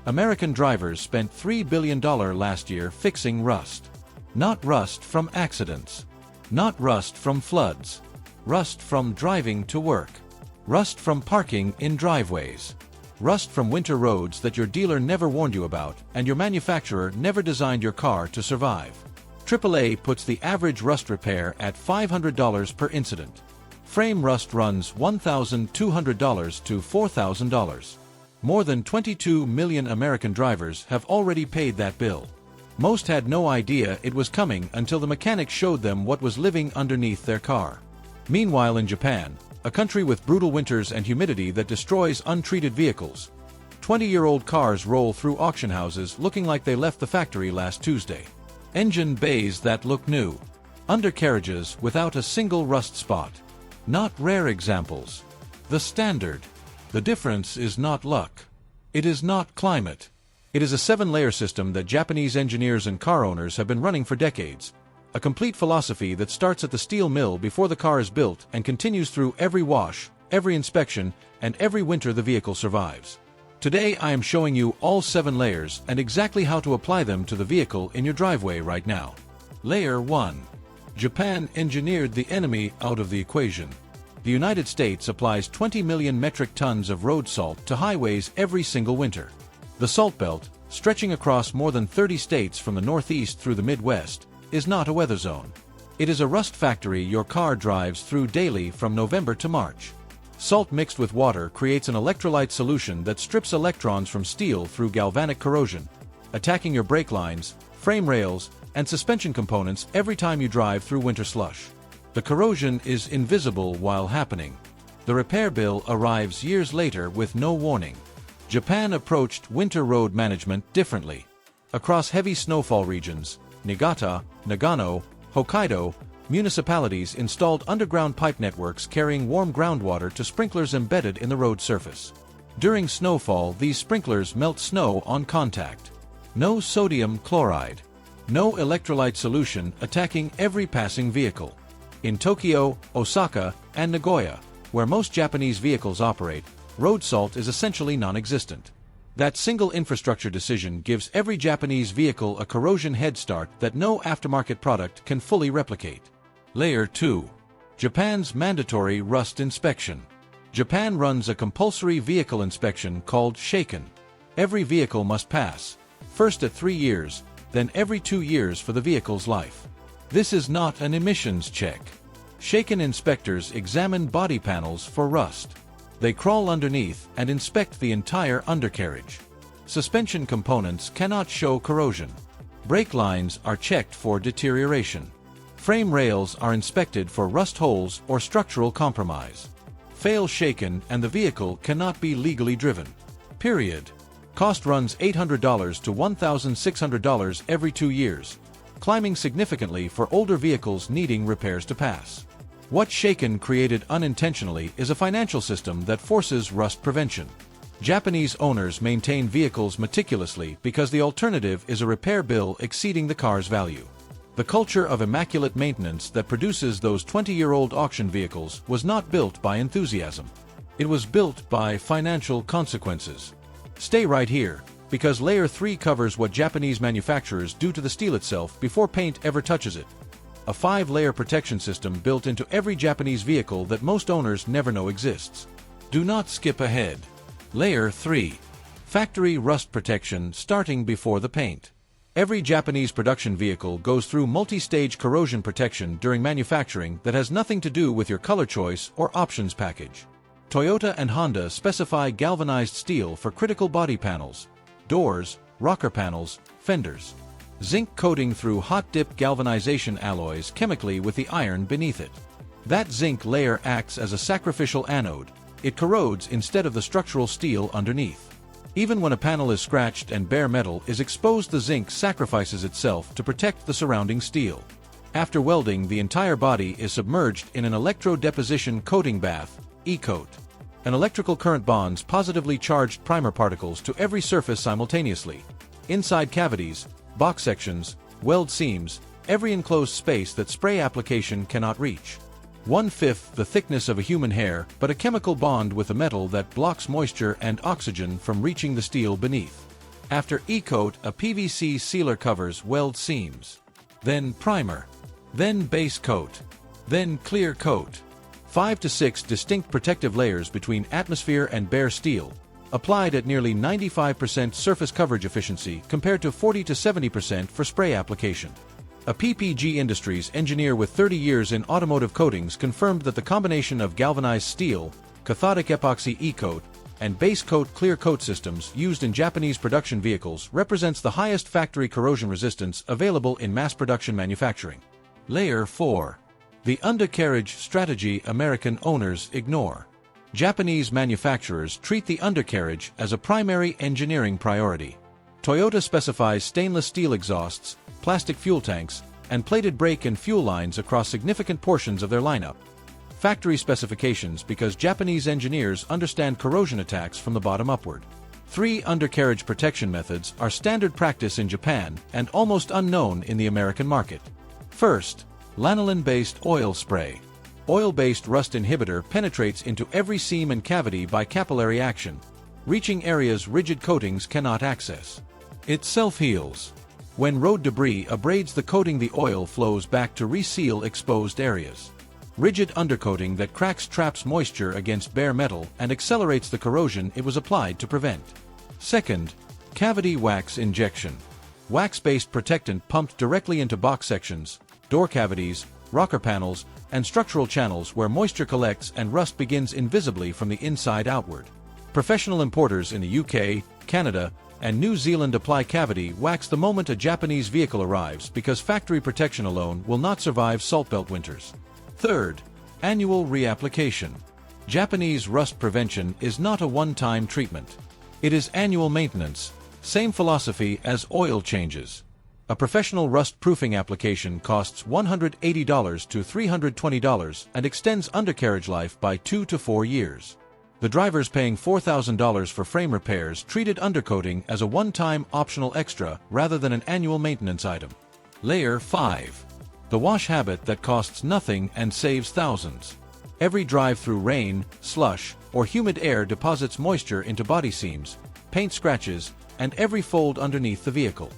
American drivers spent $3 billion last year fixing rust. Not rust from accidents. Not rust from floods. Rust from driving to work. Rust from parking in driveways. Rust from winter roads that your dealer never warned you about and your manufacturer never designed your car to survive. AAA puts the average rust repair at $500 per incident. Frame rust runs $1,200 to $4,000. More than 22 million American drivers have already paid that bill. Most had no idea it was coming until the mechanic showed them what was living underneath their car. Meanwhile, in Japan, a country with brutal winters and humidity that destroys untreated vehicles, 20-year-old cars roll through auction houses looking like they left the factory last Tuesday. Engine bays that look new. Undercarriages without a single rust spot. Not rare examples. The standard. The difference is not luck. It is not climate. It is a 7-layer system that Japanese engineers and car owners have been running for decades. A complete philosophy that starts at the steel mill before the car is built and continues through every wash, every inspection, and every winter the vehicle survives. Today I am showing you all 7 layers and exactly how to apply them to the vehicle in your driveway right now. Layer 1. Japan engineered the enemy out of the equation. The United States applies 20 million metric tons of road salt to highways every single winter. The Salt Belt, stretching across more than 30 states from the Northeast through the Midwest, is not a weather zone. It is a rust factory your car drives through daily from November to March. Salt mixed with water creates an electrolyte solution that strips electrons from steel through galvanic corrosion, attacking your brake lines, frame rails, and suspension components every time you drive through winter slush. The corrosion is invisible while happening. The repair bill arrives years later with no warning. Japan approached winter road management differently. Across heavy snowfall regions, Niigata, Nagano, Hokkaido, municipalities installed underground pipe networks carrying warm groundwater to sprinklers embedded in the road surface. During snowfall, these sprinklers melt snow on contact. No sodium chloride. No electrolyte solution attacking every passing vehicle. In Tokyo, Osaka, and Nagoya, where most Japanese vehicles operate, road salt is essentially non-existent. That single infrastructure decision gives every Japanese vehicle a corrosion head start that no aftermarket product can fully replicate. Layer 2. Japan's mandatory rust inspection. Japan runs a compulsory vehicle inspection called Shaken. Every vehicle must pass, first at 3 years, then every 2 years for the vehicle's life. This is not an emissions check. Shaken inspectors examine body panels for rust. They crawl underneath and inspect the entire undercarriage. Suspension components cannot show corrosion. Brake lines are checked for deterioration. Frame rails are inspected for rust holes or structural compromise. Fail Shaken and the vehicle cannot be legally driven. Period. Cost runs $800 to $1,600 every 2 years, climbing significantly for older vehicles needing repairs to pass. What Shaken created unintentionally is a financial system that forces rust prevention. Japanese owners maintain vehicles meticulously because the alternative is a repair bill exceeding the car's value. The culture of immaculate maintenance that produces those 20-year-old auction vehicles was not built by enthusiasm. It was built by financial consequences. Stay right here, because Layer 3 covers what Japanese manufacturers do to the steel itself before paint ever touches it. A 5-layer protection system built into every Japanese vehicle that most owners never know exists. Do not skip ahead. Layer 3. Factory rust protection starting before the paint. Every Japanese production vehicle goes through multi-stage corrosion protection during manufacturing that has nothing to do with your color choice or options package. Toyota and Honda specify galvanized steel for critical body panels, doors, rocker panels, fenders. Zinc coating through hot-dip galvanization alloys chemically with the iron beneath it. That zinc layer acts as a sacrificial anode. It corrodes instead of the structural steel underneath. Even when a panel is scratched and bare metal is exposed, the zinc sacrifices itself to protect the surrounding steel. After welding, the entire body is submerged in an electro-deposition coating bath, E-coat. An electrical current bonds positively charged primer particles to every surface simultaneously. Inside cavities, box sections, weld seams, every enclosed space that spray application cannot reach. 1/5 the thickness of a human hair, but a chemical bond with a metal that blocks moisture and oxygen from reaching the steel beneath. After E-coat, a PVC sealer covers weld seams. Then primer. Then base coat. Then clear coat. 5 to 6 distinct protective layers between atmosphere and bare steel, applied at nearly 95% surface coverage efficiency compared to 40 to 70% for spray application. A PPG Industries engineer with 30 years in automotive coatings confirmed that the combination of galvanized steel, cathodic epoxy E-coat, and base coat clear coat systems used in Japanese production vehicles represents the highest factory corrosion resistance available in mass production manufacturing. Layer 4. The undercarriage strategy American owners ignore. Japanese manufacturers treat the undercarriage as a primary engineering priority. Toyota specifies stainless steel exhausts, plastic fuel tanks, and plated brake and fuel lines across significant portions of their lineup. Factory specifications because Japanese engineers understand corrosion attacks from the bottom upward. 3 undercarriage protection methods are standard practice in Japan and almost unknown in the American market. First, lanolin-based oil spray. Oil-based rust inhibitor penetrates into every seam and cavity by capillary action, reaching areas rigid coatings cannot access. It self-heals. When road debris abrades the coating, the oil flows back to reseal exposed areas. Rigid undercoating that cracks traps moisture against bare metal and accelerates the corrosion it was applied to prevent. Second, cavity wax injection. Wax-based protectant pumped directly into box sections, door cavities, rocker panels, and structural channels where moisture collects and rust begins invisibly from the inside outward. Professional importers in the UK, Canada, and New Zealand apply cavity wax the moment a Japanese vehicle arrives because factory protection alone will not survive saltbelt winters. Third, annual reapplication. Japanese rust prevention is not a one-time treatment. It is annual maintenance, same philosophy as oil changes. A professional rust-proofing application costs $180 to $320 and extends undercarriage life by 2 to 4 years. The driver's paying $4,000 for frame repairs treated undercoating as a one-time optional extra rather than an annual maintenance item. Layer 5. The wash habit that costs nothing and saves thousands. Every drive through rain, slush, or humid air deposits moisture into body seams, paint scratches, and every fold underneath the vehicle.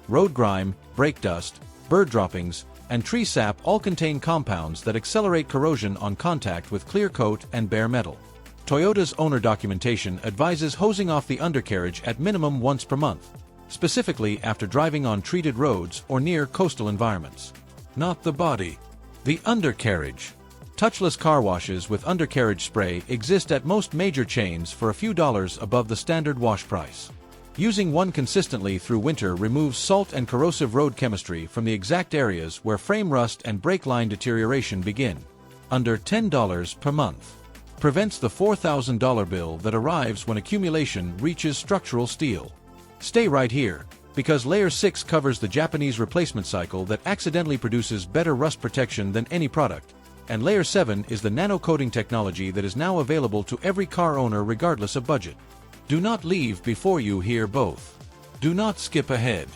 Road grime, brake dust, bird droppings, and tree sap all contain compounds that accelerate corrosion on contact with clear coat and bare metal. Toyota's owner documentation advises hosing off the undercarriage at minimum once per month, specifically after driving on treated roads or near coastal environments. Not the body. The undercarriage. Touchless car washes with undercarriage spray exist at most major chains for a few dollars above the standard wash price. Using one consistently through winter removes salt and corrosive road chemistry from the exact areas where frame rust and brake line deterioration begin. Under $10 per month. Prevents the $4,000 bill that arrives when accumulation reaches structural steel. Stay right here, because Layer 6 covers the Japanese replacement cycle that accidentally produces better rust protection than any product, and Layer 7 is the nano-coating technology that is now available to every car owner regardless of budget. Do not leave before you hear both. Do not skip ahead.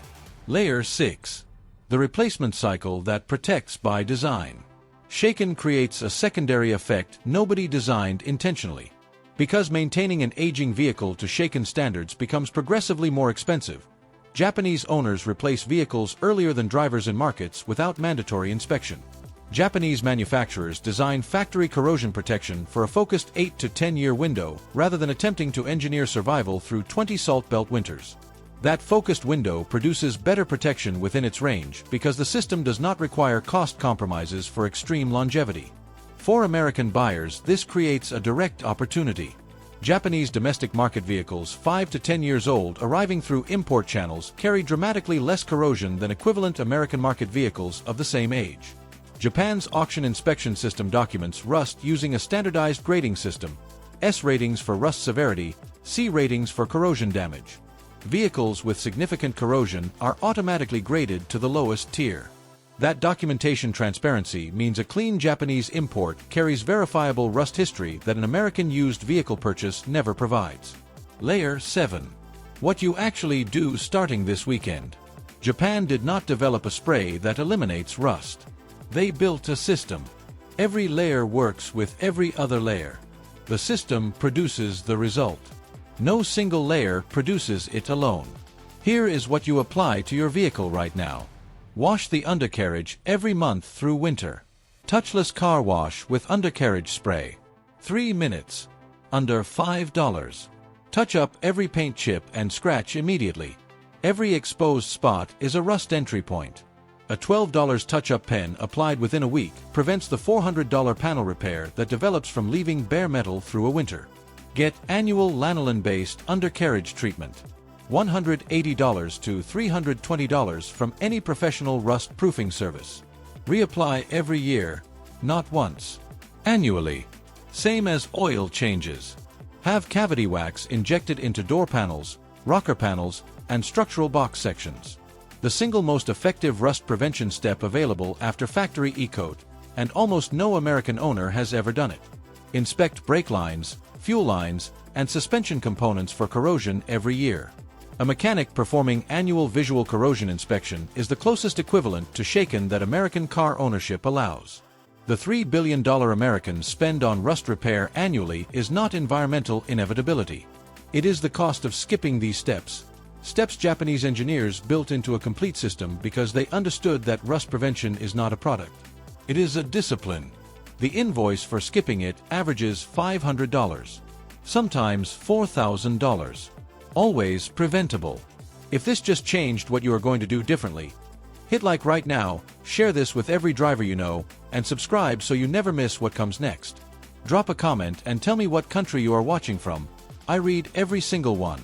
Layer 6. The replacement cycle that protects by design. Shaken creates a secondary effect nobody designed intentionally. Because maintaining an aging vehicle to shaken standards becomes progressively more expensive, Japanese owners replace vehicles earlier than drivers in markets without mandatory inspection. Japanese manufacturers design factory corrosion protection for a focused 8 to 10-year window rather than attempting to engineer survival through 20 salt belt winters. That focused window produces better protection within its range because the system does not require cost compromises for extreme longevity. For American buyers, this creates a direct opportunity. Japanese domestic market vehicles 5 to 10 years old arriving through import channels carry dramatically less corrosion than equivalent American market vehicles of the same age. Japan's auction inspection system documents rust using a standardized grading system: S ratings for rust severity, C ratings for corrosion damage. Vehicles with significant corrosion are automatically graded to the lowest tier. That documentation transparency means a clean Japanese import carries verifiable rust history that an American used vehicle purchase never provides. Layer 7. What you actually do starting this weekend. Japan did not develop a spray that eliminates rust. They built a system. Every layer works with every other layer. The system produces the result. No single layer produces it alone. Here is what you apply to your vehicle right now. Wash the undercarriage every month through winter. Touchless car wash with undercarriage spray. 3 minutes. Under $5. Touch up every paint chip and scratch immediately. Every exposed spot is a rust entry point. A $12 touch-up pen applied within a week prevents the $400 panel repair that develops from leaving bare metal through a winter. Get annual lanolin-based undercarriage treatment. $180 to $320 from any professional rust-proofing service. Reapply every year, not once. Annually. Same as oil changes. Have cavity wax injected into door panels, rocker panels, and structural box sections. The single most effective rust prevention step available after factory e-coat, and almost no American owner has ever done it. Inspect brake lines, fuel lines, and suspension components for corrosion every year. A mechanic performing annual visual corrosion inspection is the closest equivalent to shaken that American car ownership allows. The $3 billion Americans spend on rust repair annually is not environmental inevitability. It is the cost of skipping these steps. Steps Japanese engineers built into a complete system because they understood that rust prevention is not a product. It is a discipline. The invoice for skipping it averages $500. Sometimes $4,000. Always preventable. If this just changed what you are going to do differently, hit like right now, share this with every driver you know, and subscribe so you never miss what comes next. Drop a comment and tell me what country you are watching from. I read every single one.